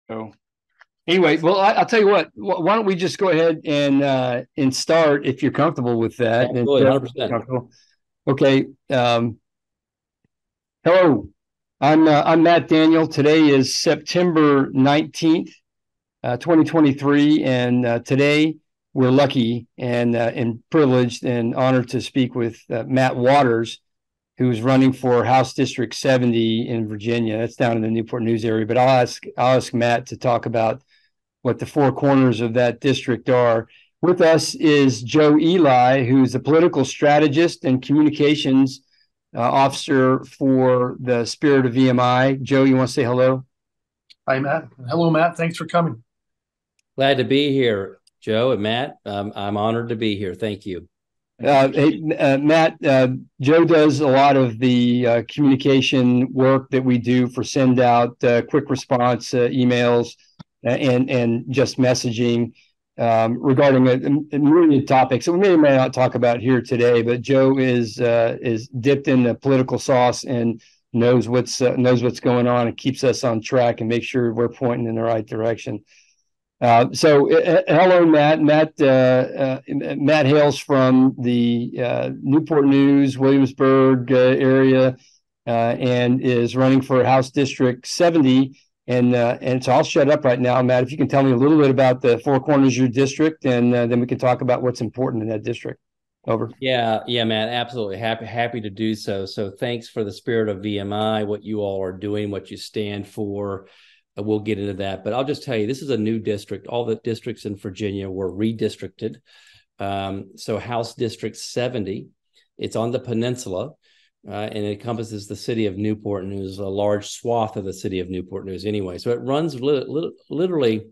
So anyway, well, I'll tell you what. Why don't we just go ahead and start if you're comfortable with that, and Absolutely, Joe, if you're 100%. comfortable. Okay. Hello, I'm Matt Daniel. Today is September 19th, 2023, and today we're lucky and privileged and honored to speak with Matt Waters, who's running for House District 70 in Virginia. That's down in the Newport News area. But I'll ask Matt to talk about what the four corners of that district are. With us is Joe Eli, who's a political strategist and communications officer for the Spirit of VMI. Joe, you want to say hello? Hi, Matt. Hello, Matt. Thanks for coming. Glad to be here, Joe and Matt. I'm honored to be here. Thank you. Hey, Matt, Joe does a lot of the communication work that we do for send out quick response emails and just messaging regarding a myriad of topics that we may or may not talk about here today. But Joe is dipped in the political sauce and knows what's going on and keeps us on track and makes sure we're pointing in the right direction. Hello, Matt. Matt hails from the Newport News, Williamsburg area, and is running for House District 70. And so I'll shut up right now, Matt. If you can tell me a little bit about the four corners of your district, and then we can talk about what's important in that district. Over. Yeah, Matt. Absolutely happy to do so. So thanks for the Spirit of VMI, what you all are doing, what you stand for. We'll get into that, but I'll just tell you, this is a new district. All the districts in Virginia were redistricted. So House District 70, it's on the peninsula, and it encompasses the city of Newport News, a large swath of the city of Newport News anyway. So it runs literally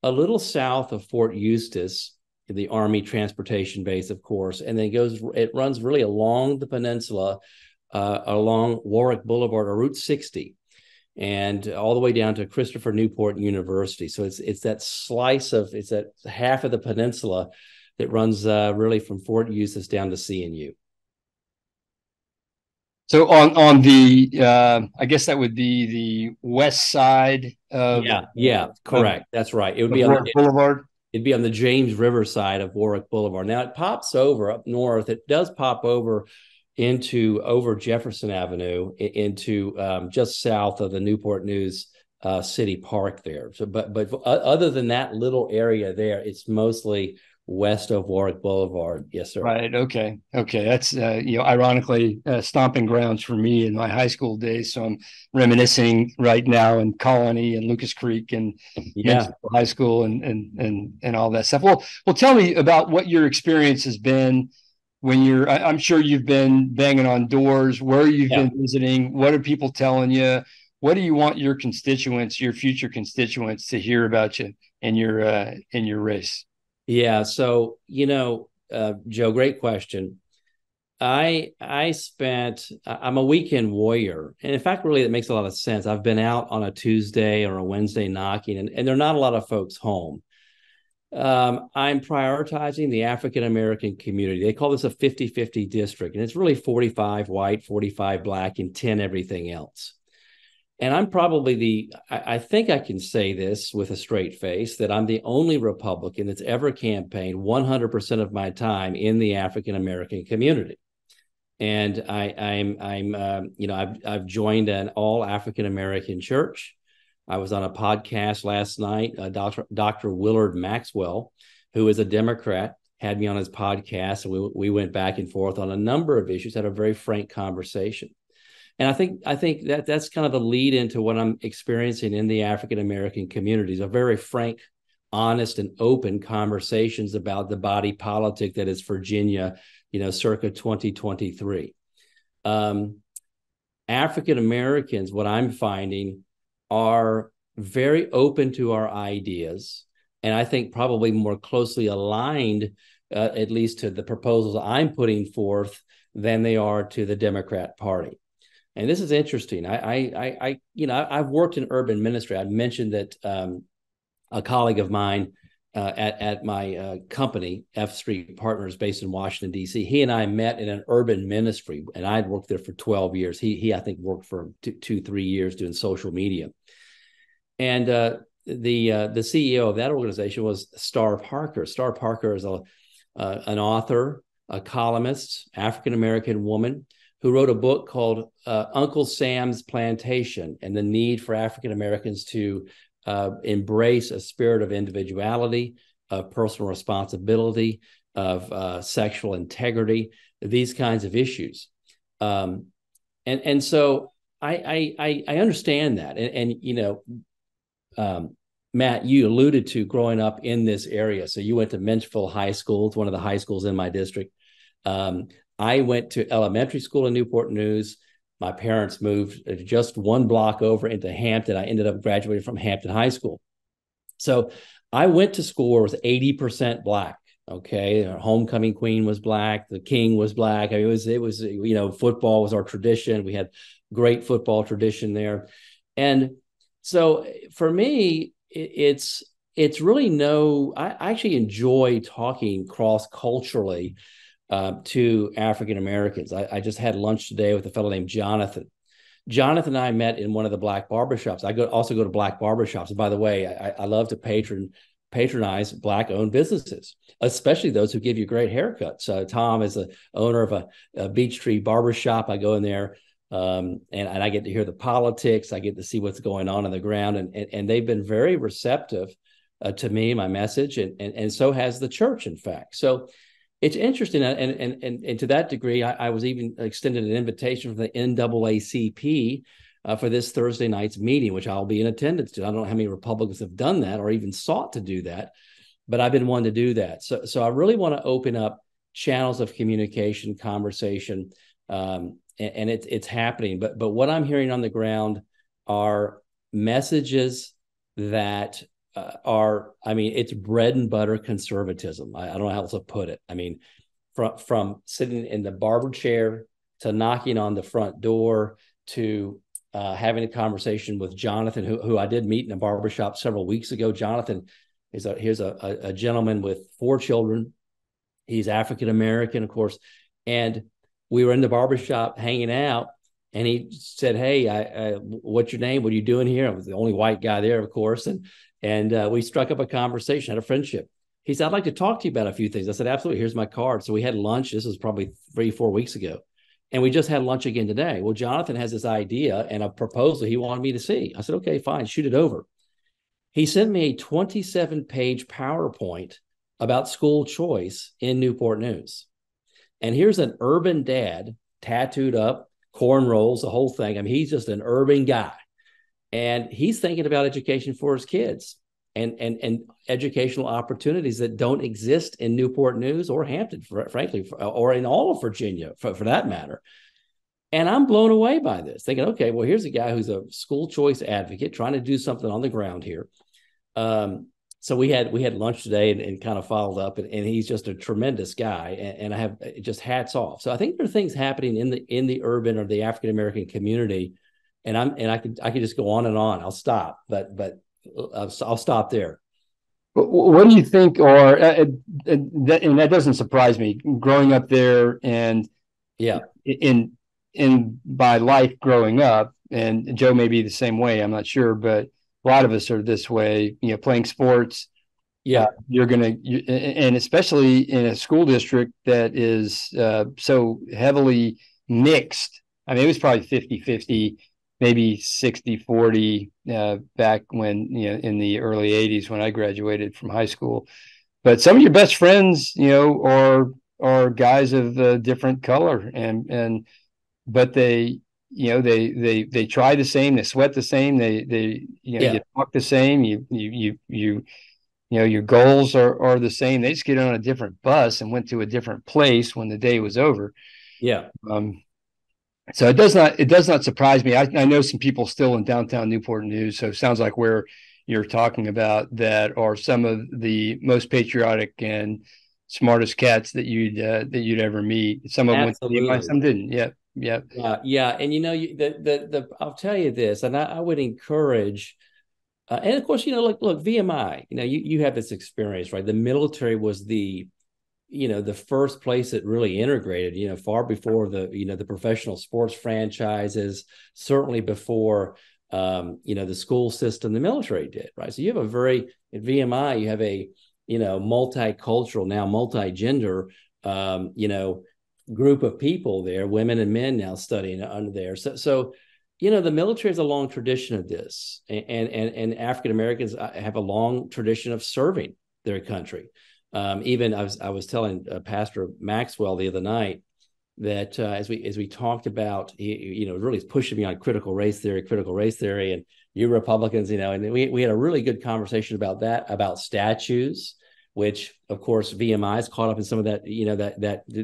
a little south of Fort Eustis, the Army transportation base, of course, and then it runs really along the peninsula, along Warwick Boulevard or Route 60, and all the way down to Christopher Newport University. So it's that half of the peninsula that runs really from Fort Eustis down to CNU. So on the I guess that would be the west side of Correct. That's right. It would be Warwick Boulevard. It'd be on the James River side of Warwick Boulevard. Now it pops over up north. It does pop over over Jefferson Avenue into just south of the Newport News City Park there. So, but other than that little area there, it's mostly west of Warwick Boulevard. Yes, sir. Right. Okay. That's ironically stomping grounds for me in my high school days. So I'm reminiscing right now in Colony and Lucas Creek and high school and all that stuff. Well, tell me about what your experience has been when I'm sure you've been banging on doors, where you've been visiting, what are people telling you? What do you want your future constituents to hear about you in your race? Yeah. So, Joe, great question. I'm a weekend warrior. And in fact, really, it makes a lot of sense. I've been out on a Tuesday or a Wednesday knocking, and there are not a lot of folks home. I'm prioritizing the African-American community. They call this a 50-50 district, and it's really 45 white, 45 black, and 10 everything else. And I'm probably I think I can say this with a straight face, that I'm the only Republican that's ever campaigned 100% of my time in the African-American community. And I've joined an all African-American church. I was on a podcast last night. Dr. Willard Maxwell, who is a Democrat, had me on his podcast, and we went back and forth on a number of issues, had a very frank conversation. And I think that's kind of the lead into what I'm experiencing in the African-American communities, a very frank, honest, and open conversations about the body politic that is Virginia, circa 2023. African-Americans, what I'm finding, are very open to our ideas, and I think probably more closely aligned, at least to the proposals I'm putting forth, than they are to the Democrat Party. And this is interesting. I've worked in urban ministry. I mentioned that a colleague of mine at my company, F Street Partners, based in Washington, D.C., he and I met in an urban ministry, and I'd worked there for 12 years. He I think, worked for 3 years doing social media. And the CEO of that organization was Star Parker. Star Parker is an author, a columnist, African American woman who wrote a book called Uncle Sam's Plantation and the need for African Americans to embrace a spirit of individuality, of personal responsibility, of sexual integrity, these kinds of issues. And so I understand that. Matt, you alluded to growing up in this area. So you went to Menchville High School. It's one of the high schools in my district. I went to elementary school in Newport News. My parents moved just one block over into Hampton. I ended up graduating from Hampton High School. So I went to school where it was 80% Black. Okay. Our homecoming queen was Black. The king was Black. I mean, it was, football was our tradition. We had great football tradition there. And so for me, it's really I actually enjoy talking cross-culturally to African Americans. I just had lunch today with a fellow named Jonathan. Jonathan and I met in one of the Black barbershops. I also go to Black barbershops. And by the way, I love to patronize Black-owned businesses, especially those who give you great haircuts. Tom is the owner of a Beech Tree barbershop. I go in there and I get to hear the politics. I get to see what's going on the ground. And they've been very receptive to me, my message, and so has the church, in fact. So it's interesting. And to that degree, I was even extended an invitation from the NAACP for this Thursday night's meeting, which I'll be in attendance to. I don't know how many Republicans have done that or even sought to do that, but I've been one to do that. So I really want to open up channels of communication, conversation, and it's happening. But what I'm hearing on the ground are messages that it's bread and butter conservatism. I don't know how else to put it. I mean, from sitting in the barber chair to knocking on the front door to having a conversation with Jonathan, who I did meet in a barbershop several weeks ago. Jonathan is a gentleman with 4 children. He's African American, of course. And we were in the barbershop hanging out, and he said, "Hey, what's your name? What are you doing here?" I was the only white guy there, of course. And we struck up a conversation, had a friendship. He said, "I'd like to talk to you about a few things." I said, "Absolutely. Here's my card." So we had lunch. This was probably 3-4 weeks ago. And we just had lunch again today. Well, Jonathan has this idea and a proposal he wanted me to see. I said, "Okay, fine, shoot it over." He sent me a 27-page PowerPoint about school choice in Newport News. And here's an urban dad, tattooed up, cornrows, the whole thing. I mean, he's just an urban guy. And he's thinking about education for his kids and educational opportunities that don't exist in Newport News or Hampton, frankly, or in all of Virginia, for that matter. And I'm blown away by this, thinking, okay, well, here's a guy who's a school choice advocate trying to do something on the ground here. So we had lunch today and kind of followed up, and he's just a tremendous guy, and I have just hats off. So I think there are things happening in the urban or the African American community, and I could just go on and on. I'll stop, but I'll stop there. What do you think, or and that doesn't surprise me, growing up there and in my life growing up, and Joe may be the same way, I'm not sure, but a lot of us are this way, playing sports. Yeah. And especially in a school district that is so heavily mixed. I mean, it was probably 50-50, maybe 60-40 back when, in the early 80s when I graduated from high school. But some of your best friends, are guys of different color, but they try the same, they sweat the same, you talk the same, your goals are the same. They just get on a different bus and went to a different place when the day was over. Yeah. So it does not surprise me. I know some people still in downtown Newport News, so it sounds like where you're talking about that are some of the most patriotic and smartest cats that you'd ever meet. Some of them went to VMI, some didn't. Yep. Yeah. And I'll tell you this, and I would encourage, and of course, look, VMI, you have this experience, right? The military was the first place that really integrated, far before the professional sports franchises, certainly before the school system, the military did, right? So you have at VMI, you have a, multicultural, now multi-gender, group of people there, women and men now studying under there. So the military has a long tradition of this, and African Americans have a long tradition of serving their country. Even I was telling Pastor Maxwell the other night that as we talked about, he really pushing me on critical race theory, and you Republicans, and we had a really good conversation about that, about statues, which of course VMI is caught up in some of that,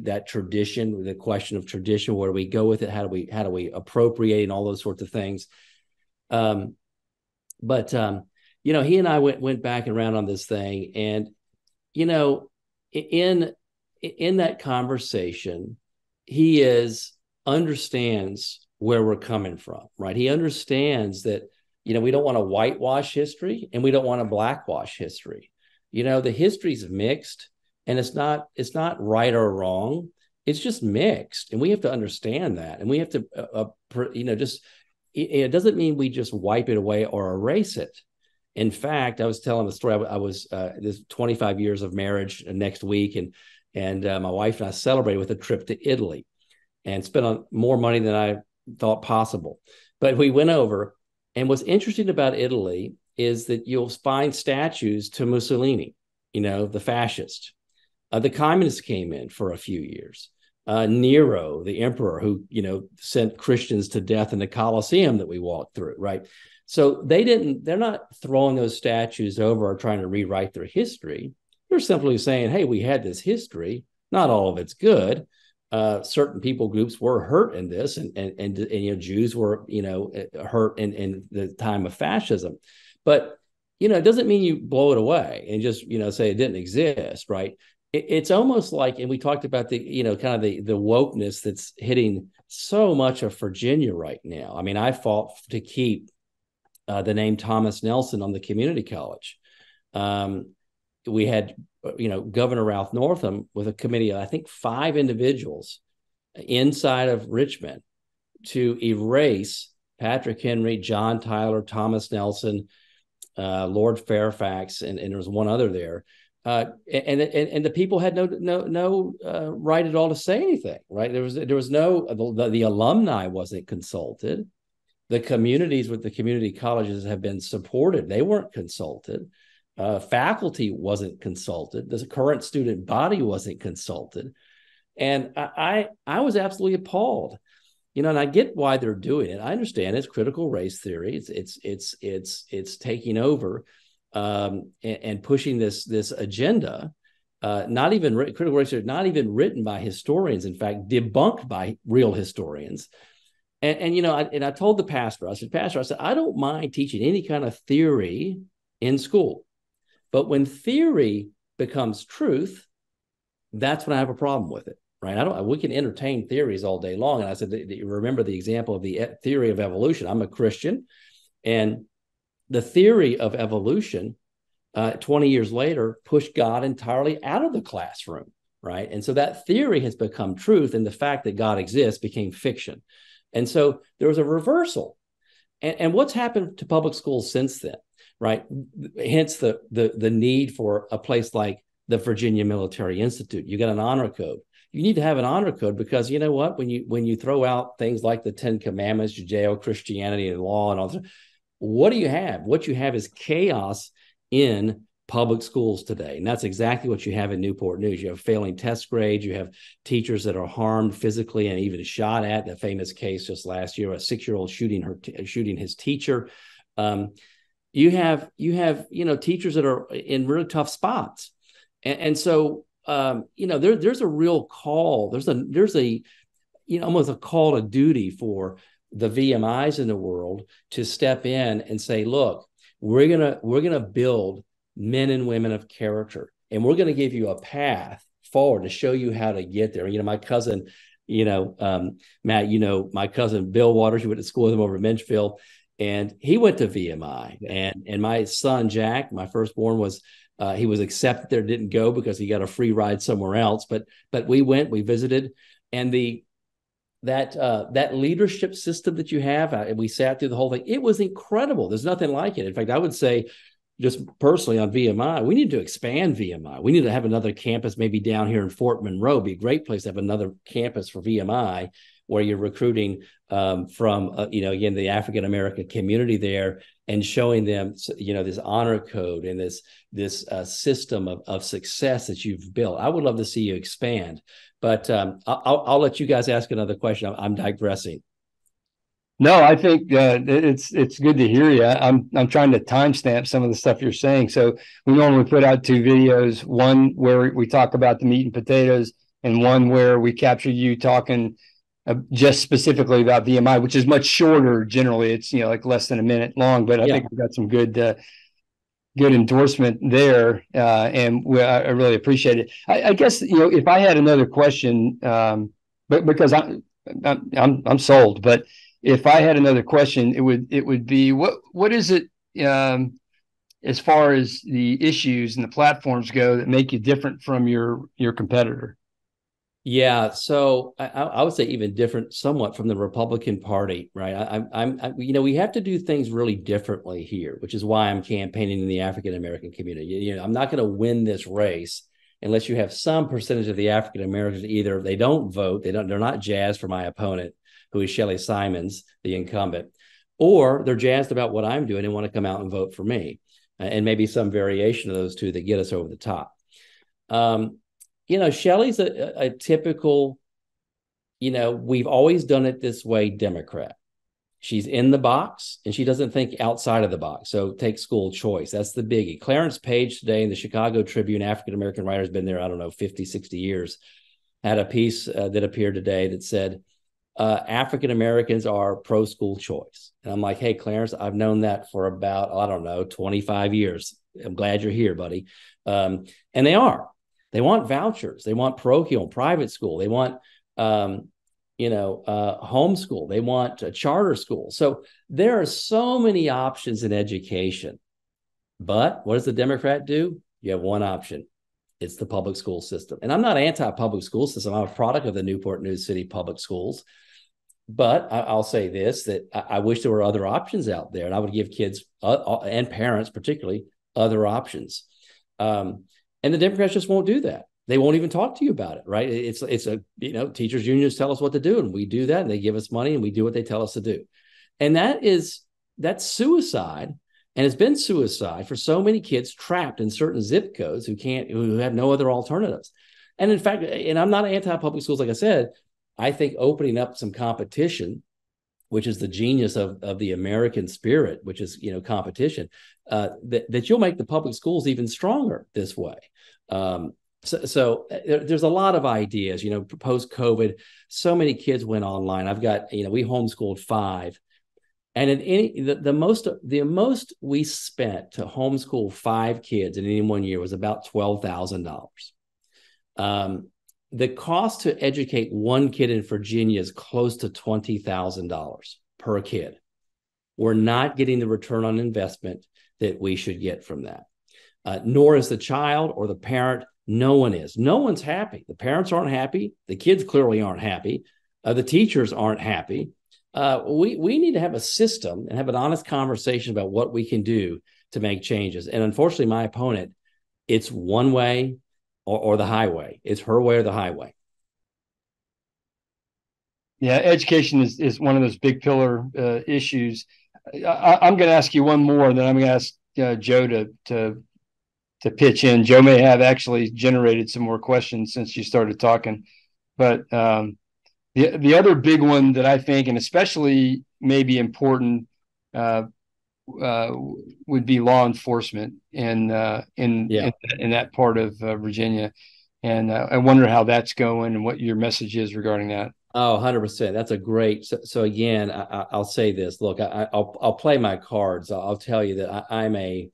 that tradition, the question of tradition. Where do we go with it? How do we appropriate, and all those sorts of things. But he and I went back and around on this thing, and in that conversation, he understands where we're coming from, right? He understands that, we don't want to whitewash history, and we don't want to blackwash history. The history's mixed, and it's not right or wrong. It's just mixed, and we have to understand that. And we have to, it doesn't mean we just wipe it away or erase it. In fact, I was telling the story. I was this 25 years of marriage next week, and my wife and I celebrated with a trip to Italy, and spent on more money than I thought possible. But we went over, and what's interesting about Italy is that you'll find statues to Mussolini, the fascist. The communists came in for a few years. Nero, the emperor, who sent Christians to death in the Colosseum that we walked through, right? So they're not throwing those statues over or trying to rewrite their history. They're simply saying, hey, we had this history. Not all of it's good. Certain people groups were hurt in this, and Jews were hurt in the time of fascism. But it doesn't mean you blow it away and just say it didn't exist, right? It's almost like, and we talked about the kind of the wokeness that's hitting so much of Virginia right now. I mean, I fought to keep the name Thomas Nelson on the community college. We had Governor Ralph Northam with a committee of, I think, 5 individuals inside of Richmond to erase Patrick Henry, John Tyler, Thomas Nelson, Lord Fairfax, and there was one other there. And the people had no right at all to say anything, right? There was no, the alumni wasn't consulted. The communities with the community colleges have been supported. They weren't consulted. Faculty wasn't consulted. The current student body wasn't consulted. And I was absolutely appalled, and I get why they're doing it. I understand it's critical race theory. It's taking over and pushing this agenda. Not even critical race theory, not even written by historians. In fact, debunked by real historians. And I told the pastor, I said, I don't mind teaching any kind of theory in school, but when theory becomes truth, that's when I have a problem with it, right? We can entertain theories all day long. And I said, remember the example of the theory of evolution. I'm a Christian, and the theory of evolution, 20 years later, pushed God entirely out of the classroom, right? And so that theory has become truth, and the fact that God exists became fiction. And so there was a reversal. And what's happened to public schools since then, right? Hence the need for a place like the Virginia Military Institute. You got an honor code. You need to have an honor code because you know what? When you throw out things like the 10 Commandments, Judeo-Christianity and law and all that, what do you have? What you have is chaos in public schools today. And that's exactly what you have in Newport News. You have failing test grades. You have teachers that are harmed physically and even shot at. The famous case just last year, a 6-year-old shooting his teacher. You have teachers that are in really tough spots. And so, there's a real call. There's a almost a call to duty for the VMIs in the world to step in and say, look, we're gonna build men and women of character, and we're going to give you a path forward to show you how to get there. My cousin, Matt, my cousin Bill Waters, you went to school with him over at Menchfield, and he went to VMI. And my son Jack, my firstborn, he was accepted there, didn't go because he got a free ride somewhere else. But we went, we visited, and the that leadership system that you have, we sat through the whole thing. It was incredible. There's nothing like it. In fact, I would say, just personally on VMI, we need to expand VMI. We need to have another campus, maybe down here in Fort Monroe. Be a great place to have another campus for VMI, where you're recruiting from, again, the African American community there, and showing them, this honor code and this system of success that you've built. I would love to see you expand, but I'll let you guys ask another question. I'm digressing. No, I think it's good to hear you. I'm trying to timestamp some of the stuff you're saying. So we normally put out 2 videos, one where we talk about the meat and potatoes, and one where we capture you talking just specifically about VMI, which is much shorter. Generally, it's like less than a minute long. But I think we've got some good endorsement there, and I really appreciate it. I guess if I had another question, but because I'm sold, but if I had another question, it would be what is it as far as the issues and the platforms go that make you different from your competitor? Yeah, so I would say even different somewhat from the Republican Party, right? We have to do things really differently here, which is why I'm campaigning in the African American community. I'm not going to win this race unless you have some percentage of the African Americans, either they don't vote, they're not jazzed for my opponent, who is Shelley Simons, the incumbent, or they're jazzed about what I'm doing and want to come out and vote for me, and maybe some variation of those two that get us over the top. Shelley's a typical, we've always done it this way, Democrat. She's in the box and she doesn't think outside of the box. So take school choice. That's the biggie. Clarence Page today in the Chicago Tribune, African-American writer, has been there, I don't know, 50, 60 years, had a piece that appeared today that said, African-Americans are pro-school choice. And I'm like, hey, Clarence, I've known that for about, I don't know, 25 years. I'm glad you're here, buddy. And they are. They want vouchers. They want parochial, private school. They want, homeschool. They want a charter school. So there are so many options in education. But what does the Democrat do? You have one option. It's the public school system. And I'm not anti-public school system. I'm a product of the Newport News City public schools. But I'll say this, that I wish there were other options out there, and I would give kids and parents particularly other options. And the Democrats just won't do that. They won't even talk to you about it, right? It's teachers unions tell us what to do, and we do that, and they give us money, and we do what they tell us to do. And that's suicide. And it's been suicide for so many kids trapped in certain zip codes who have no other alternatives. And in fact, and I'm not anti-public schools, like I said, I think opening up some competition, which is the genius of the American spirit, which is, competition, that you'll make the public schools even stronger this way. So there's a lot of ideas, post-COVID, so many kids went online. I've got, we homeschooled 5. And the most we spent to homeschool 5 kids in any one year was about $12,000. The cost to educate one kid in Virginia is close to $20,000 per kid. We're not getting the return on investment that we should get from that. Nor is the child or the parent. No one is. No one's happy. The parents aren't happy. The kids clearly aren't happy. The teachers aren't happy. We need to have a system and have an honest conversation about what we can do to make changes. And unfortunately, my opponent, it's one way or the highway. It's her way or the highway. Yeah, education is one of those big pillar issues. I'm going to ask you one more, and then I'm going to ask Joe to pitch in. Joe may have actually generated some more questions since you started talking, but the other big one that I think, and especially maybe important, would be law enforcement in that part of Virginia. And I wonder how that's going and what your message is regarding that. Oh, 100%. That's a great. So again, I'll say this. Look, I'll play my cards. I'll tell you that I'm a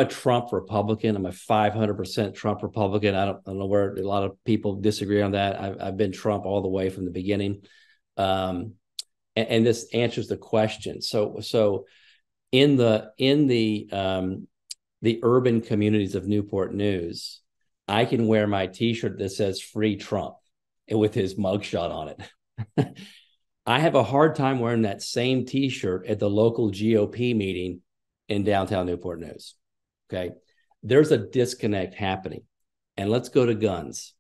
Trump Republican. I'm a 500% Trump Republican. I don't know where a lot of people disagree on that. I've been Trump all the way from the beginning. And this answers the question. So in the urban communities of Newport News, I can wear my T-shirt that says "Free Trump" with his mugshot on it. I have a hard time wearing that same T-shirt at the local GOP meeting in downtown Newport News. Okay. There's a disconnect happening. And let's go to guns.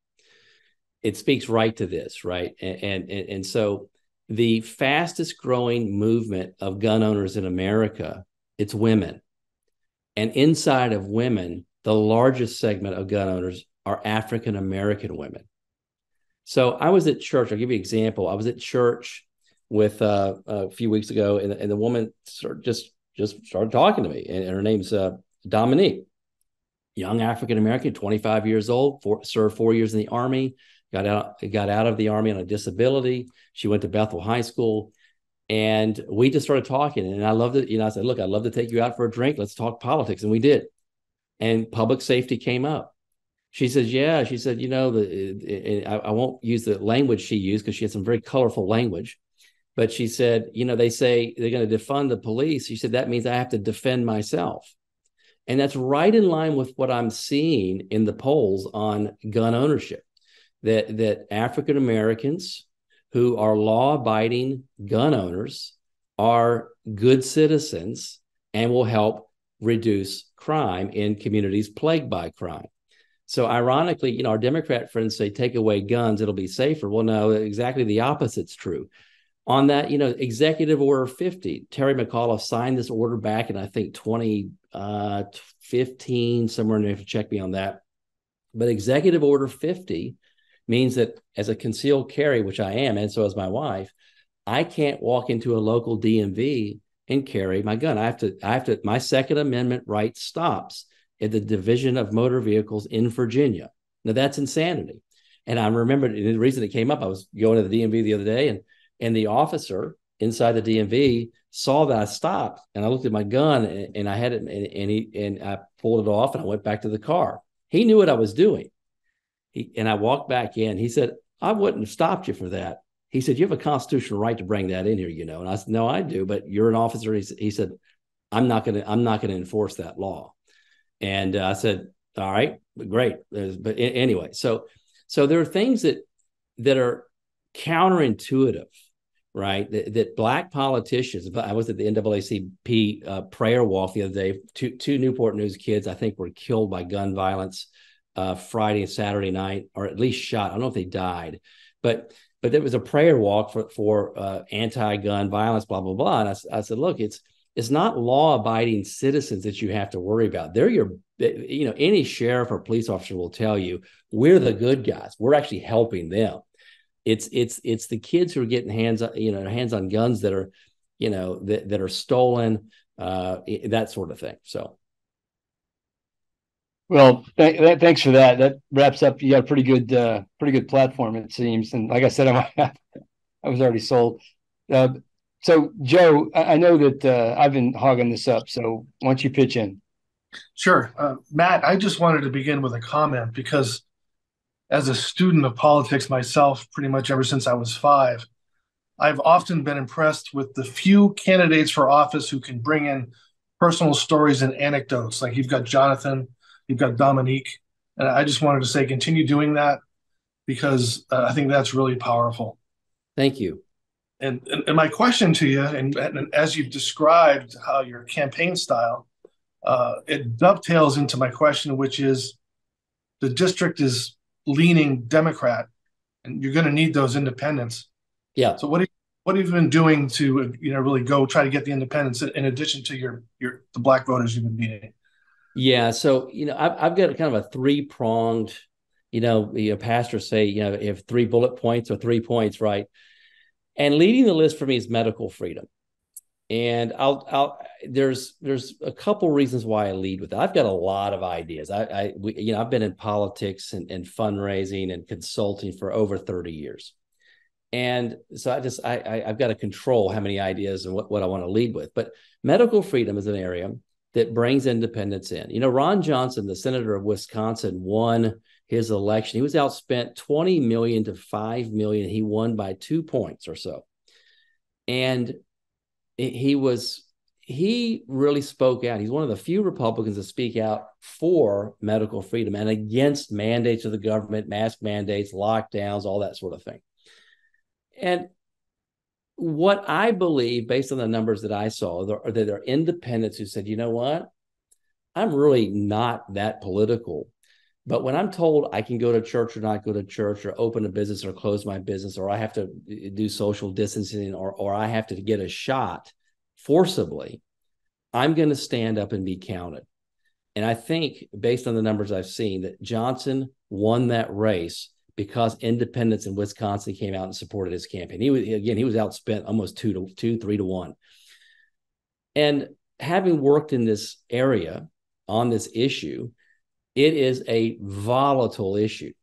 It speaks right to this, right? And so the fastest growing movement of gun owners in America, it's women. And inside of women, the largest segment of gun owners are African American women. So I was at church. I'll give you an example. I was at church with a few weeks ago, and the woman just started talking to me, and her name's Dominique, young African American, 25 years old, served 4 years in the Army, got out of the Army on a disability. She went to Bethel High School, and we just started talking. And I loved it. I said, look, I'd love to take you out for a drink. Let's talk politics. And we did. And public safety came up. She says, yeah. She said, I won't use the language she used because she had some very colorful language. But she said, they say they're going to defund the police. She said, that means I have to defend myself. And that's right in line with what I'm seeing in the polls on gun ownership, that African Americans who are law-abiding gun owners are good citizens and will help reduce crime in communities plagued by crime. So ironically, our Democrat friends say, take away guns, it'll be safer. Well, no, exactly the opposite's true. On that, Executive Order 50, Terry McAuliffe signed this order back in, I think, 2015, somewhere in there, if you check me on that. But Executive Order 50 means that as a concealed carry, which I am, and so is my wife, I can't walk into a local DMV and carry my gun. I have to, my Second Amendment right stops at the Division of Motor Vehicles in Virginia. Now that's insanity. And I remember the reason it came up, I was going to the DMV the other day, and the officer inside the DMV saw that I stopped, and I looked at my gun, and I had it, and I pulled it off, and I went back to the car. He knew what I was doing. And I walked back in. He said, I wouldn't have stopped you for that. He said, you have a constitutional right to bring that in here, And I said, no, I do, but you're an officer. He said, I'm not going to enforce that law. And I said, all right, great. But anyway, so there are things that are counterintuitive, right? That Black politicians. I was at the NAACP prayer walk the other day. Two Newport News kids, I think, were killed by gun violence Friday and Saturday night, or at least shot. I don't know if they died, but there was a prayer walk for anti-gun violence, blah blah blah. And I said, look, it's not law-abiding citizens that you have to worry about. They're any sheriff or police officer will tell you we're the good guys. We're actually helping them. It's the kids who are getting hands on guns that are, that are stolen, that sort of thing. So. Well, thanks for that. That wraps up. You got a pretty good platform, it seems. And like I said, I was already sold. So, Joe, I know that I've been hogging this up. So, why don't you pitch in? Sure. Matt, I just wanted to begin with a comment because as a student of politics myself, pretty much ever since I was 5, I've often been impressed with the few candidates for office who can bring in personal stories and anecdotes. Like you've got Jonathan, you've got Dominique. And I just wanted to say, continue doing that because I think that's really powerful. Thank you. And my question to you, and as you've described how your campaign style, it dovetails into my question, which is the district is leaning Democrat, and you're going to need those independents. Yeah. So what have you been doing to really go try to get the independents in addition to the Black voters you've been beating? Yeah. So I've got kind of a 3-pronged. Pastors say you have 3 bullet points or 3 points, right? And leading the list for me is medical freedom. And there's a couple reasons why I lead with that. I've got a lot of ideas. I've been in politics and fundraising and consulting for over 30 years. And so I've got to control how many ideas and what I want to lead with. But medical freedom is an area that brings independence in. Ron Johnson, the senator of Wisconsin, won his election. He was outspent 20 million to 5 million. He won by 2 points or so. And he really spoke out. He's one of the few Republicans to speak out for medical freedom and against mandates of the government, mask mandates, lockdowns, all that sort of thing. And what I believe, based on the numbers that I saw, that there are independents who said, you know what, I'm really not that political. But when I'm told I can go to church or not go to church, or open a business or close my business, or I have to do social distancing, or I have to get a shot forcibly, I'm going to stand up and be counted. And I think, based on the numbers I've seen, that Johnson won that race because independents in Wisconsin came out and supported his campaign. He was outspent almost 3 to 1. And having worked in this area on this issue, it is a volatile issue.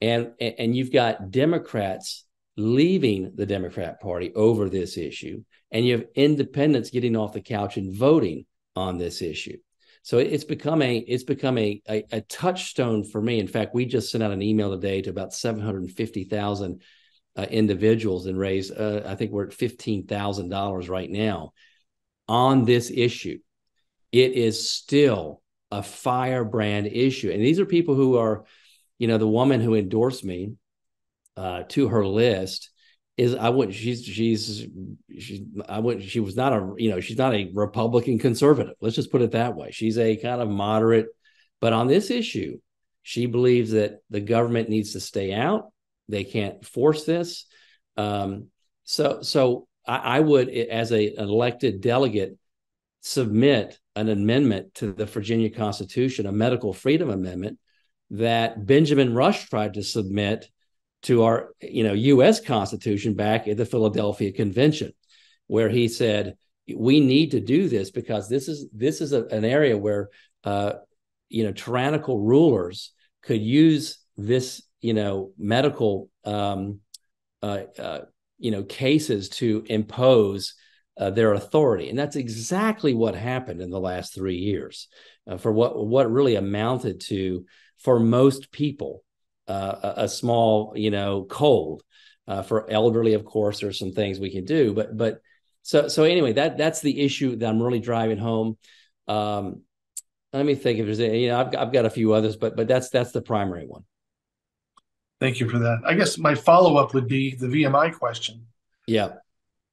And you've got Democrats leaving the Democrat Party over this issue, and you have independents getting off the couch and voting on this issue. So it's become a touchstone for me. In fact, we just sent out an email today to about 750,000 individuals and raised, I think we're at $15,000 right now on this issue. It is still a firebrand issue. And these are people who are, the woman who endorsed me to her list is, she was not she's not a Republican conservative. Let's just put it that way. She's a kind of moderate, but on this issue, she believes that the government needs to stay out. They can't force this. So I would, as an elected delegate, submit an amendment to the Virginia Constitution, a medical freedom amendment that Benjamin Rush tried to submit to our, U.S. Constitution back at the Philadelphia Convention, where he said, we need to do this because this is an area where, tyrannical rulers could use this, medical, cases to impose their authority. And that's exactly what happened in the last 3 years, for what really amounted to, for most people, a small, cold. For elderly, of course, there's some things we can do, but so anyway, that's the issue that I'm really driving home. Let me think if there's any, I've got a few others, but that's the primary one. Thank you for that. I guess my follow-up would be the VMI question. Yeah.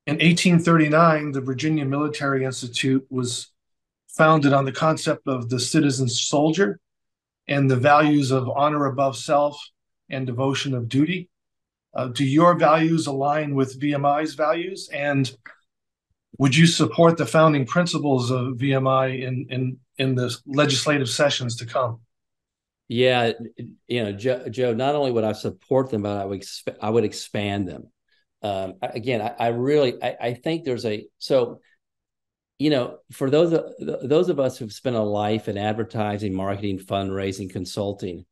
In 1839, the Virginia Military Institute was founded on the concept of the citizen soldier and the values of honor above self and devotion of duty. Do your values align with VMI's values? And would you support the founding principles of VMI in the legislative sessions to come? Yeah, Joe, not only would I support them, but I would expand them. Again, I think there's for those of us who've spent a life in advertising, marketing, fundraising, consulting,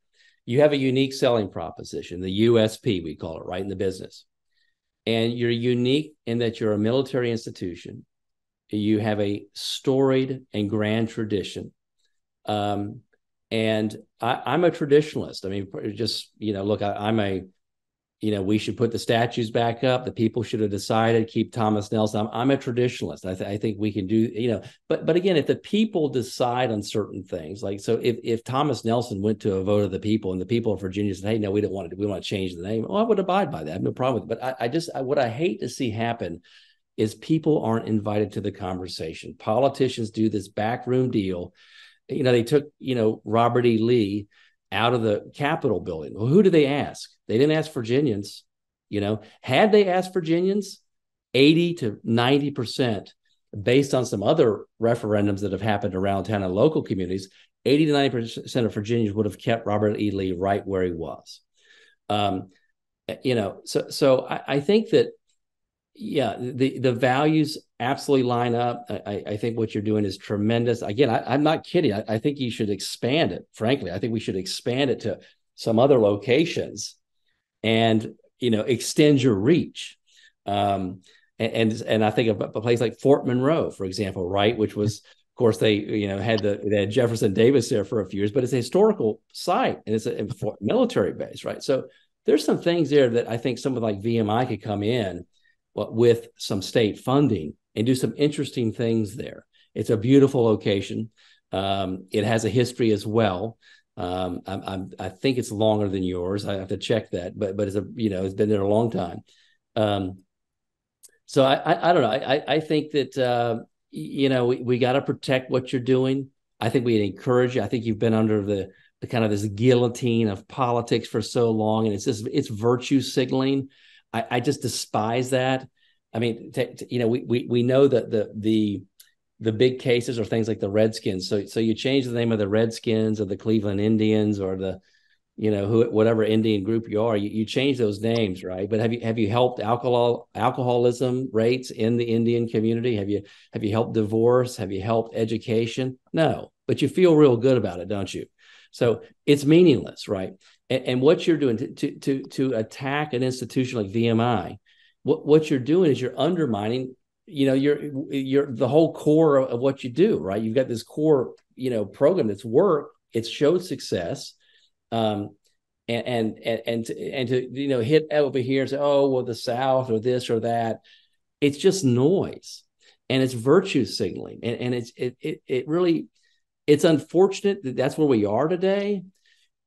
you have a unique selling proposition, the USP, we call it, right, in the business. And you're unique in that you're a military institution. You have a storied and grand tradition. And I'm a traditionalist. I mean, just, look, we should put the statues back up. The people should have decided, keep Thomas Nelson. I'm a traditionalist. I think we can do, but again, if the people decide on certain things, like, so if Thomas Nelson went to a vote of the people and the people of Virginia said, hey, no, we don't want to, we want to change the name. Well, I would abide by that. I have no problem with it. But what I hate to see happen is people aren't invited to the conversation. Politicians do this backroom deal. They took, Robert E. Lee out of the Capitol building. Well, who did they ask? They didn't ask Virginians. Had they asked Virginians, 80 to 90%, based on some other referendums that have happened around town and local communities, 80 to 90% of Virginians would have kept Robert E. Lee right where he was. So I think that, yeah, the values absolutely line up. I think what you're doing is tremendous. Again, I'm not kidding. I think you should expand it. Frankly, I think we should expand it to some other locations and, extend your reach. And I think of a place like Fort Monroe, for example, right, which was, of course, they had Jefferson Davis there for a few years, but it's a historical site and it's a military base, right? So there's some things there that I think someone like VMI could come in with some state funding and do some interesting things there. It's a beautiful location. It has a history as well. I think it's longer than yours. I have to check that, but it's it's been there a long time. So I don't know. I think that we got to protect what you're doing. I think we encourage you. I think you've been under the kind of this guillotine of politics for so long, and it's virtue signaling. I just despise that. I mean, we know that the big cases are things like the Redskins. So you change the name of the Redskins or the Cleveland Indians or the whatever Indian group you are, you change those names, right? But have you helped alcoholism rates in the Indian community? Have you helped divorce? Have you helped education? No, but you feel real good about it, don't you? So it's meaningless, right? And what you're doing to attack an institution like VMI, what you're doing is you're undermining, you're the whole core of what you do, right? You've got this core, program that's worked, it's showed success. To hit over here and say, oh, well, the South or this or that, it's just noise, and it's virtue signaling, and it really, it's unfortunate that that's where we are today.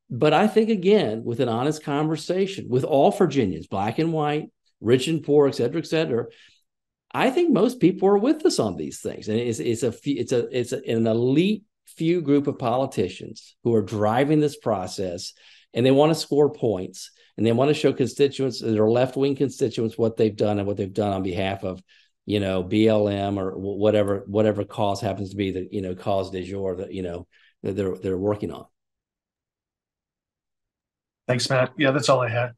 But I think, again, with an honest conversation with all Virginians, black and white, rich and poor, et cetera, I think most people are with us on these things, and it's an elite few group of politicians who are driving this process, and they want to score points, and they want to show constituents, their left-wing constituents, what they've done and what they've done on behalf of, BLM or whatever cause happens to be the, cause du jour that they're working on. Thanks, Matt. Yeah, that's all I had.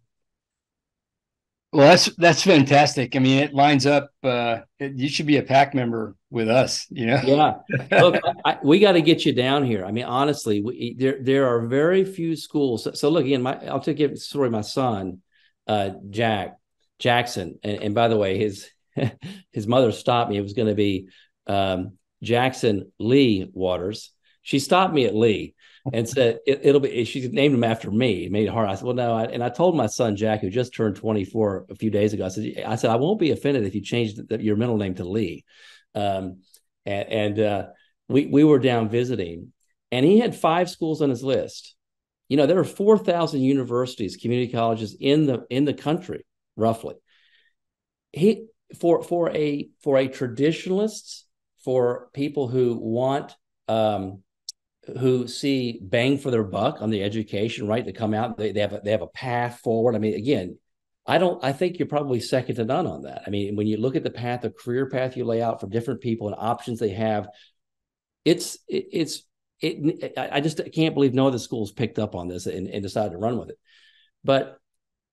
Well, that's fantastic. I mean, it lines up. You should be a PAC member with us. Yeah. Look, we got to get you down here. I mean, honestly, there are very few schools. So look, again, I'll take you story of my son, Jackson, and by the way, his mother stopped me. It was going to be Jackson Lee Waters. She stopped me at Lee and said it'll be. She named him after me. It made it hard. I said, well, no. And I told my son Jack, who just turned 24 a few days ago. I said I won't be offended if you change your middle name to Lee. We were down visiting, and he had 5 schools on his list. There are 4,000 universities, community colleges in the country, roughly. For a traditionalists, for people who want who see bang for their buck on the education, right? To come out, they have a path forward. I mean, again, I think you're probably second to none on that. I mean, when you look at the career path you lay out for different people and options they have, I just can't believe no other schools picked up on this and decided to run with it. But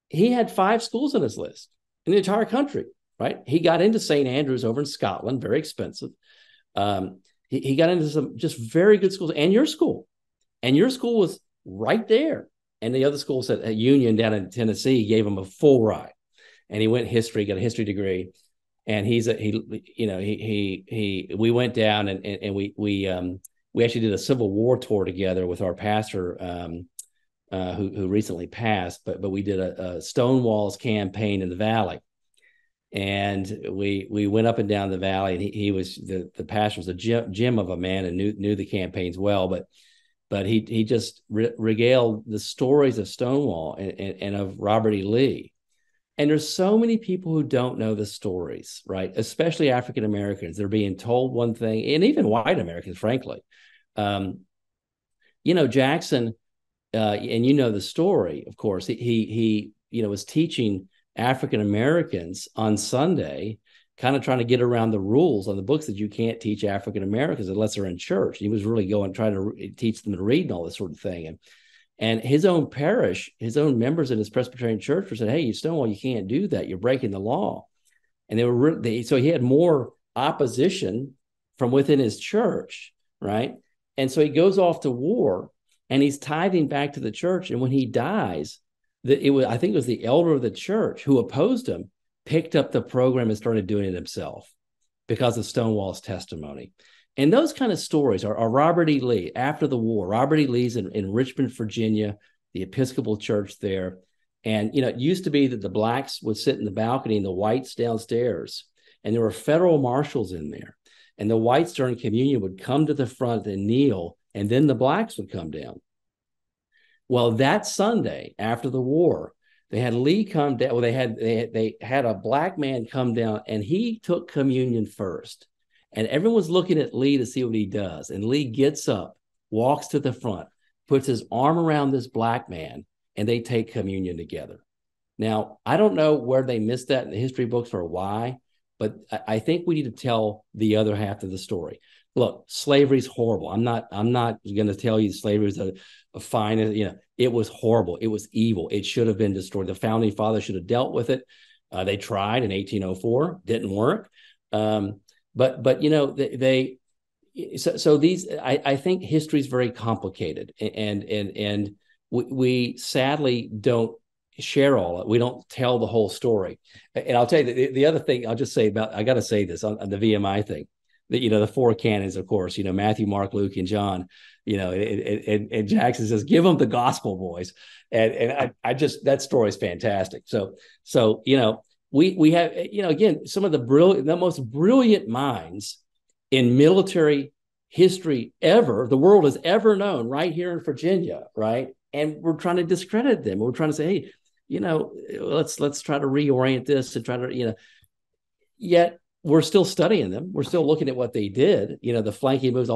he had 5 schools on his list in the entire country, right? He got into St. Andrews over in Scotland, very expensive. He got into some just very good schools, and your school was right there. And the other schools at Union down in Tennessee gave him a full ride, and he went history, got a history degree, and we went down and we actually did a Civil War tour together with our pastor who recently passed, but we did a Stonewall's campaign in the Valley. And we went up and down the valley, and he was the pastor was a gem of a man and knew the campaigns well, but he just regaled the stories of Stonewall and of Robert E. Lee. And there's so many people who don't know the stories, right? Especially African Americans. They're being told one thing, and even white Americans, frankly. Jackson, and the story, of course. He was teaching African Americans on Sunday, kind of trying to get around the rules on the books that you can't teach African Americans unless they're in church. He was really trying to teach them to read and all this sort of thing. And his own parish, his own members in his Presbyterian church were saying, hey, Stonewall, you can't do that. You're breaking the law. And so he had more opposition from within his church, right? And so he goes off to war, and he's tithing back to the church. And when he dies, I think it was the elder of the church who opposed him, picked up the program and started doing it himself because of Stonewall's testimony. And those kind of stories are Robert E. Lee after the war. Robert E. Lee's in Richmond, Virginia, the Episcopal Church there. And, it used to be that the blacks would sit in the balcony and the whites downstairs. And there were federal marshals in there. And the whites during communion would come to the front and kneel, and then the blacks would come down. Well, that Sunday after the war, They had Lee come down. Well, they had a black man come down, and he took communion first. And everyone's looking at Lee to see what he does. And Lee gets up, walks to the front, puts his arm around this black man, and they take communion together. Now, I don't know where they missed that in the history books or why, but I think we need to tell the other half of the story. Look, slavery's horrible. I'm not going to tell you slavery is a fine, it was horrible. It was evil. It should have been destroyed. The founding fathers should have dealt with it. They tried in 1804, didn't work. But I think history is very complicated, and we sadly don't share all it. We don't tell the whole story. And I'll tell you the other thing I'll just say I got to say this on the VMI thing. The four canons, of course, Matthew, Mark, Luke, and John, and Jackson says, give them the gospel, boys. And I just, that story is fantastic. So, we have, again, some of the most brilliant minds in military history ever, the world has ever known, right here in Virginia, right? And we're trying to discredit them. We're trying to say, hey, let's try to reorient this and try to, yet we're still studying them. We're still looking at what they did, the flanking moves,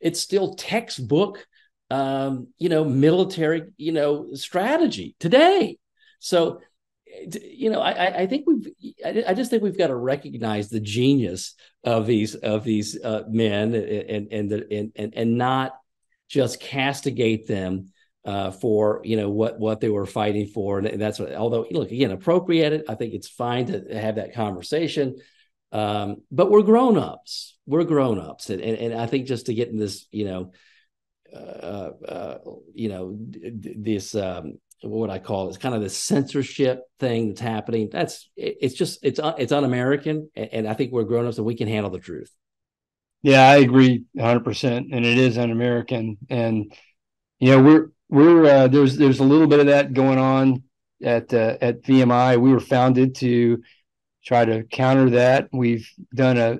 it's still textbook, military, strategy today. So, I think I just think we've got to recognize the genius of these men and not just castigate them for what they were fighting for. And that's what, although look, again, appropriate, I think it's fine to have that conversation. But we're grown-ups. And I think just to get in this, this what I call it's kind of the censorship thing that's happening. It's un-American, and I think we're grown-ups and we can handle the truth. Yeah, I agree 100%, and it is un-American. And we're there's a little bit of that going on at VMI. We were founded to try to counter that. We've done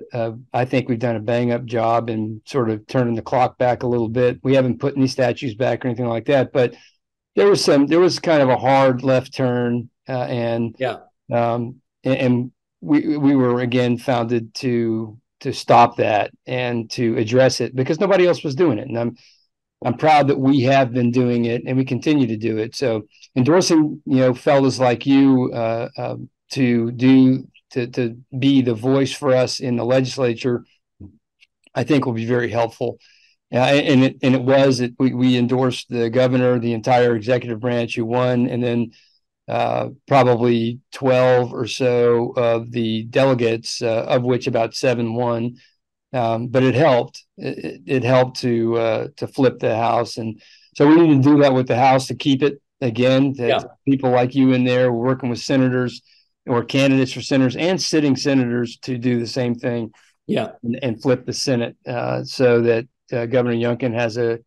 I think we've done a bang up job in sort of turning the clock back a little bit. We haven't put any statues back or anything like that, but there was kind of a hard left turn, and we were again founded to stop that and to address it because nobody else was doing it. And I'm proud that we have been doing it and we continue to do it. So endorsing, fellas like you to be the voice for us in the legislature, I think will be very helpful. And we endorsed the governor, the entire executive branch who won, and then probably 12 or so of the delegates, of which about 7 won. But it helped. It helped to flip the House, and so we need to do that with the House to keep it again. People like you in there, we're working with senators or candidates for senators and sitting senators to do the same thing. And flip the Senate so that Governor Youngkin has a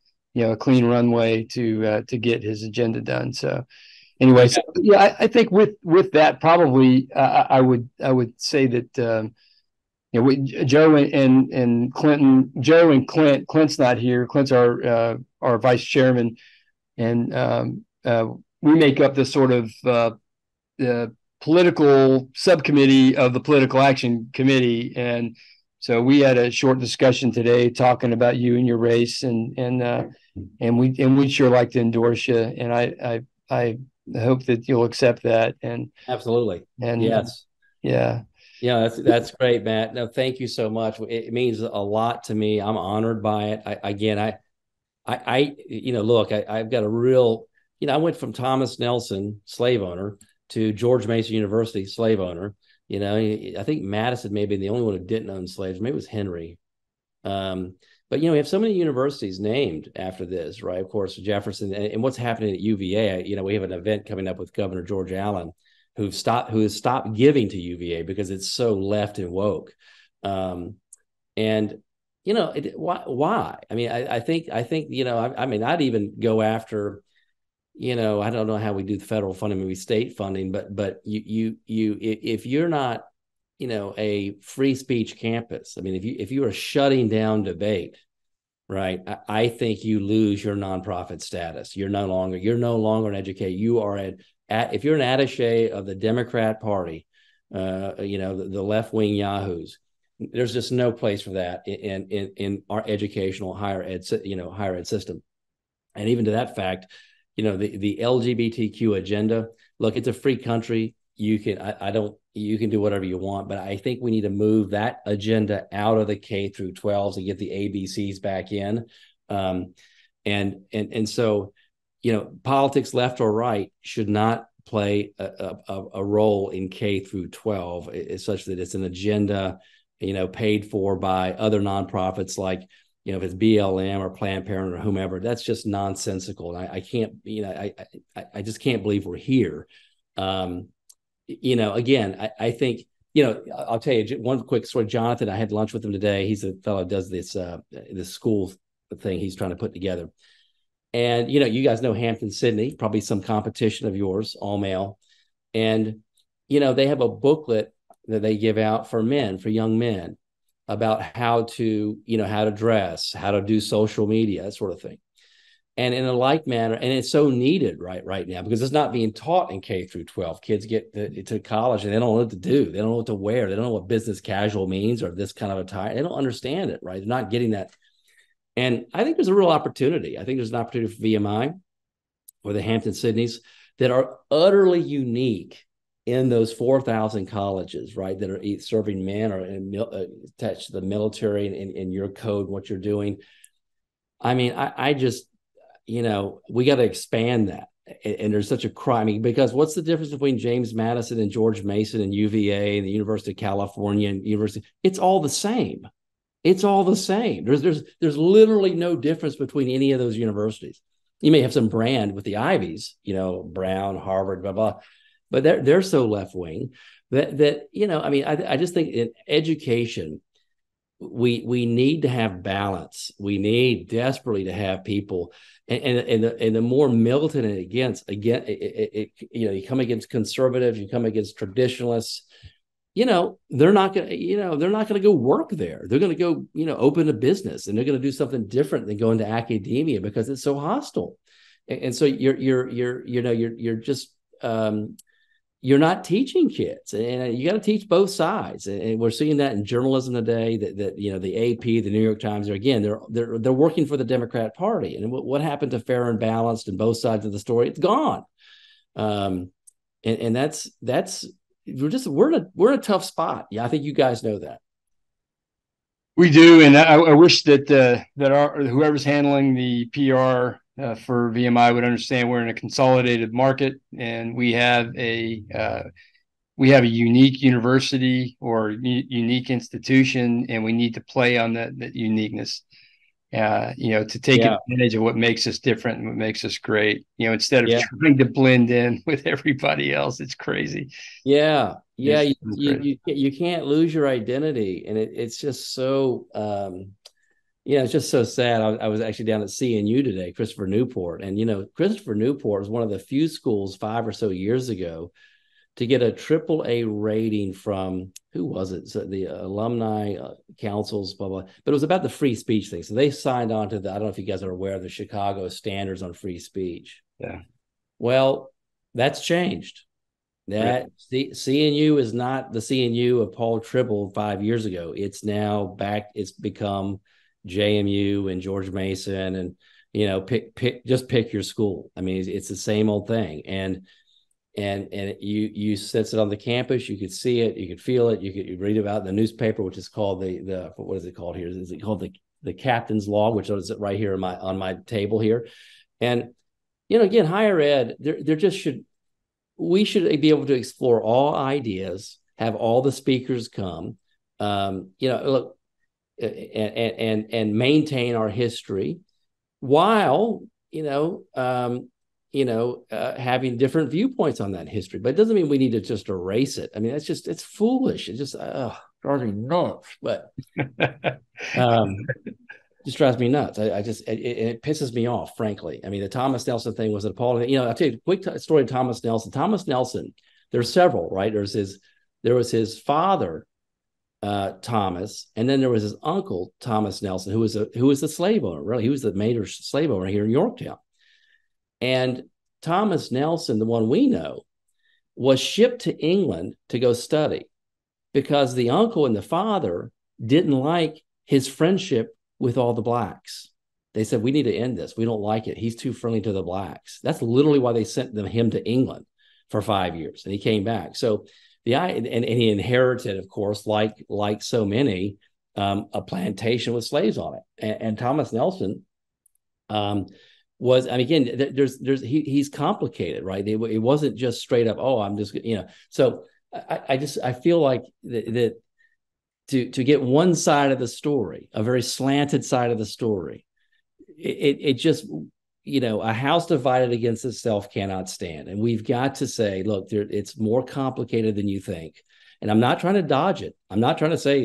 clean runway to get his agenda done. So anyway, I think with that probably I would say that Joe and Clinton, Joe and Clint's not here. Clint's our vice chairman, and we make up this sort of political subcommittee of the political action committee. And so we had a short discussion today talking about you and your race, and we'd sure like to endorse you. And I hope that you'll accept that. And absolutely. And yes. Yeah, that's great, Matt. No, thank you so much. It means a lot to me. I'm honored by it. Look, I've got a real, I went from Thomas Nelson, slave owner, to George Mason University, slave owner. I think Madison may be the only one who didn't own slaves. Maybe it was Henry. But we have so many universities named after this, right? Of course, Jefferson, and what's happening at UVA. We have an event coming up with Governor George Allen, who has stopped giving to UVA because it's so left and woke. Why? I mean, I think I'd even go after, I don't know how we do the federal funding, maybe state funding, but if you're not, a free speech campus, I mean, if you are shutting down debate, right, I think you lose your nonprofit status. You're no longer an educator. You are if you're an attaché of the Democrat Party, the left wing yahoos, there's just no place for that in our educational higher ed system. And even to that fact, the LGBTQ agenda. Look, it's a free country. You can do whatever you want, but I think we need to move that agenda out of the K through 12s and get the ABCs back in. And so, politics, left or right, should not play a role in K through 12, such that it's an agenda, paid for by other nonprofits like, if it's BLM or Planned Parenthood or whomever. That's just nonsensical. And I can't, I just can't believe we're here. Again, I think, I'll tell you one quick story. Jonathan, I had lunch with him today. He's a fellow who does this school thing he's trying to put together. And, you guys know Hampton Sydney, probably some competition of yours, all male. And, they have a booklet that they give out for young men, about how to dress, how to do social media, that sort of thing. And in a like manner, and it's so needed right now, because it's not being taught in K through 12. Kids get to college and they don't know what to do. They don't know what to wear. They don't know what business casual means or this kind of attire. They don't understand it, right? They're not getting that. And I think there's a real opportunity. I think there's an opportunity for VMI or the Hampton Sydneys that are utterly unique in those 4,000 colleges, right, that are serving men or attached to the military and your code, what you're doing. I mean, I just, we got to expand that. And there's such a crime, because what's the difference between James Madison and George Mason and UVA and the University of California and University? It's all the same. It's all the same. There's literally no difference between any of those universities. You may have some brand with the Ivies, Brown, Harvard, blah, blah. But they're so left wing that I just think in education, we need to have balance. We need desperately to have people, and the more militant you come against conservatives, you come against traditionalists. They're not going to go work there. They're going to go open a business, and they're going to do something different than go into academia because it's so hostile. And so you're just you're not teaching kids, and you got to teach both sides. And we're seeing that in journalism today, that the AP, the New York Times, they're working for the Democrat Party. And what happened to fair and balanced and both sides of the story? It's gone. And that's we're in a tough spot. Yeah, I think you guys know that. We do, and I wish that whoever's handling the PR for VMI would understand we're in a consolidated market, and we have a unique university or unique institution, and we need to play on that uniqueness. To take advantage of what makes us different and what makes us great. Instead of trying to blend in with everybody else. It's crazy. Yeah. You can't lose your identity, and it's just so. It's just so sad. I was actually down at CNU today, Christopher Newport. And, Christopher Newport was one of the few schools 5 or so years ago to get a AAA rating from, who was it? So the alumni councils, blah, blah. But it was about the free speech thing. So they signed on to I don't know if you guys are aware of the Chicago standards on free speech. Yeah. Well, that's changed. That CNU is not the CNU of Paul Tribble 5 years ago. It's now back. It's become JMU and George Mason, and pick your school. I mean, it's the same old thing. And you sit on the campus, you could see it, you could feel it, you could read about it in the newspaper, which is called the what is it called here? Is it called the captain's log, which is right here on my table here? And again, higher ed, there just we should be able to explore all ideas, have all the speakers come, look. And maintain our history while having different viewpoints on that history. But it doesn't mean we need to just erase it. I mean, it's foolish. It just drives me nuts. But just drives me nuts. It pisses me off, frankly. I mean, the Thomas Nelson thing was appalling. I'll tell you a quick story of Thomas Nelson. Thomas Nelson, there's several, right? There was his father, Thomas, and then there was his uncle Thomas Nelson, who was a slave owner. Really, he was the major slave owner here in Yorktown. And Thomas Nelson, the one we know, was shipped to England to go study because the uncle and the father didn't like his friendship with all the blacks. They said, we need to end this. We don't like it. He's too friendly to the blacks. That's literally why they sent him to England for 5 years, and he came back. So and he inherited, of course, like so many, a plantation with slaves on it. And Thomas Nelson was, I mean, again, he's complicated, right? It wasn't just straight up, oh, I'm just, So I feel like that to get one side of the story, a very slanted side of the story, it just, a house divided against itself cannot stand. And we've got to say, look, it's more complicated than you think. And I'm not trying to dodge it. I'm not trying to say,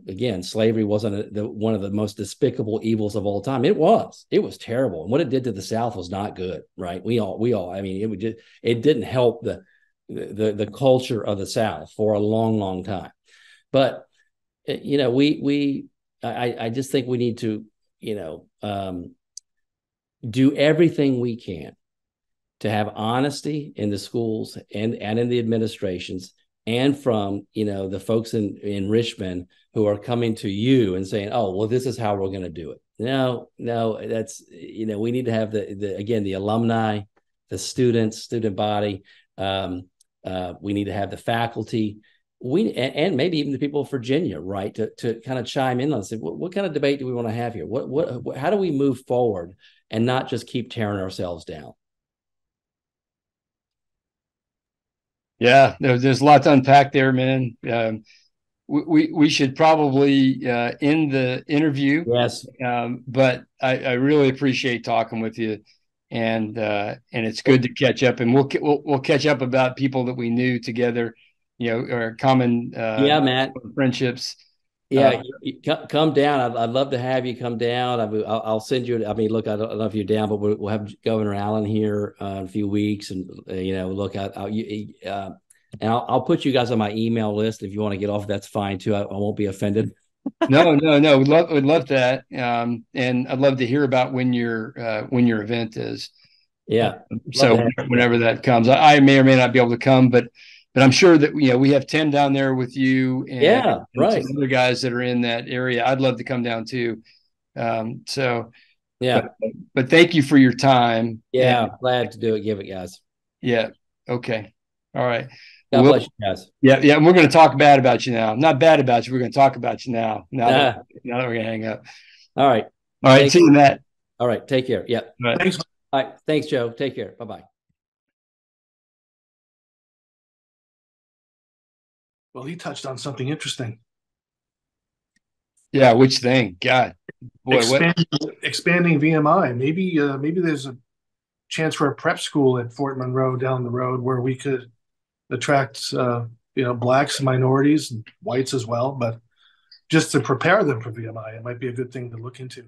again, slavery wasn't one of the most despicable evils of all time. It was terrible. And what it did to the South was not good, right? We all, I mean, it didn't help the culture of the South for a long, long time. But, I just think we need to, do everything we can to have honesty in the schools and in the administrations, and from the folks in Richmond who are coming to you and saying, oh, well, this is how we're going to do it. No, that's, we need to have the alumni, the student body. We need to have the faculty, and maybe even the people of Virginia, right, to kind of chime in on and say, what kind of debate do we want to have here? How do we move forward and not just keep tearing ourselves down? Yeah, there's a lot to unpack there, man. We should probably end the interview. Yes. But I really appreciate talking with you, and it's good to catch up, and we'll catch up about people that we knew together, or common Matt, friendships. Yeah, come down. I'd love to have you come down. I'll send you. I mean, look, I don't know if you're down, but we'll have Governor Allen here in a few weeks, and look, I'll put you guys on my email list. If you want to get off, that's fine too. I won't be offended. No. We'd love that, and I'd love to hear about when your event is. Yeah. So whenever that comes, I may or may not be able to come, but I'm sure that we have Tim down there with you, and right, some other guys that are in that area. I'd love to come down too. So yeah, but thank you for your time. Yeah, glad to do it. Give it, guys. Yeah. Okay. All right. God bless you guys. Yeah. And we're going to talk bad about you now. Not bad about you. We're going to talk about you now. Now that we're going to hang up. All right. All right. See you, Matt. All right. Take care. Yeah. Right. Thanks. All right. Thanks, Joe. Take care. Bye-bye. Well, he touched on something interesting. Yeah, which thing? God, boy, expanding VMI. Maybe there's a chance for a prep school at Fort Monroe down the road where we could attract blacks, minorities, and whites as well. But just to prepare them for VMI, it might be a good thing to look into.